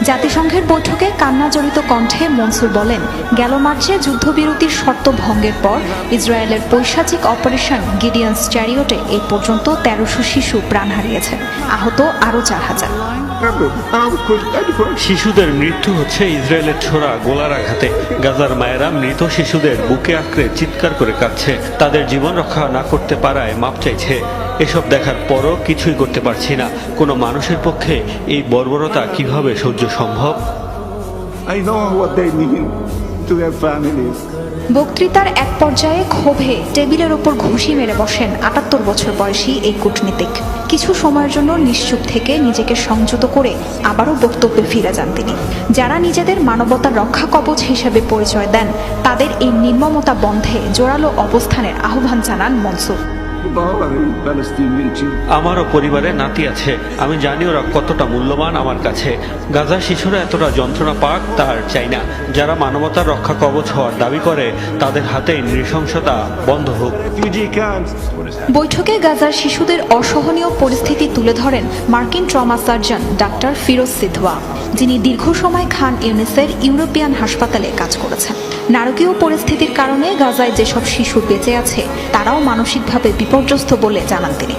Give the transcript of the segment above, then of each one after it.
জাতিসংঘের বৈঠকে কান্নাজড়িত কণ্ঠে মনসুর বলেন, গেল মার্চে যুদ্ধবিরতির শর্ত ভঙ্গের পর ইসরায়েলের পৈশাচিক অপারেশন গিডিয়ন্স চ্যারিয়টে এই পর্যন্ত ১৩০০ শিশু প্রাণ হারিয়েছে, আহত আরও ৪,০০০। শিশুদের মৃত্যু হচ্ছে ইসরায়েলের ছোড়া গোলার আঘাতে। গাজার মায়েরা মৃত শিশুদের বুকে আঁকড়ে চিৎকার করে কাঁদছে, তাদের জীবন রক্ষা না করতে পারায় মাপ চাইছে। এসব দেখার পরও কিছুই করতে পারছি না। কোনো মানুষের পক্ষে এই বর্বরতা কিভাবে সহ্য সম্ভব? I know what they mean to their families. বক্তৃতার এক পর্যায়ে ক্ষোভে টেবিলের ওপর ঘুষি মেরে বসেন ৭৮ বছর বয়সী এই কূটনীতিক। কিছু সময়ের জন্য নিশ্চুপ থেকে নিজেকে সংযত করে আবারও বক্তব্যে ফিরে যান তিনি। যারা নিজেদের মানবতার রক্ষা কবচ হিসেবে পরিচয় দেন, তাদের এই নির্মমতা বন্ধে জোরালো অবস্থানের আহ্বান জানান মনসুর। আমারও পরিবারে নাতি আছে, আমি জানি ওরা কতটা মূল্যবান আমার কাছে। গাজার শিশুরা এতটা যন্ত্রণা পাক তার চাই না। যারা মানবতার রক্ষা কবচ হওয়ার দাবি করে, তাদের হাতে নৃশংসতা বন্ধ হোক। বৈঠকে গাজার শিশুদের অসহনীয় পরিস্থিতি তুলে ধরেন মার্কিন ট্রমা সার্জন ডাক্তার ফিরোজ সিধওয়া, যিনি দীর্ঘ সময় খান ইউনিসের ইউরোপিয়ান হাসপাতালে কাজ করেছেন। নারকীয় পরিস্থিতির কারণে গাজায় যেসব শিশু বেঁচে আছে, তারাও মানসিকভাবে বিপর্যস্ত বলে জানান তিনি।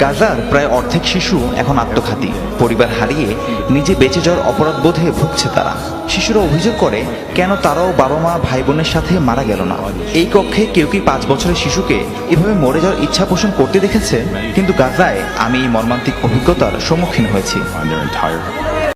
গাজার প্রায় অর্ধেক শিশু এখন আত্মঘাতী। পরিবার হারিয়ে নিজে বেঁচে যাওয়ার অপরাধবোধে ভুগছে তারা। শিশুরা অভিযোগ করে, কেন তারাও বাবা মা ভাই বোনের সাথে মারা গেল না। এই কক্ষে কেউ কি 5 বছরের শিশুকে এভাবে মরে যাওয়ার ইচ্ছা পোষণ করতে দেখেছে? কিন্তু গাজায় আমি এই মর্মান্তিক অভিজ্ঞতার সম্মুখীন হয়েছি।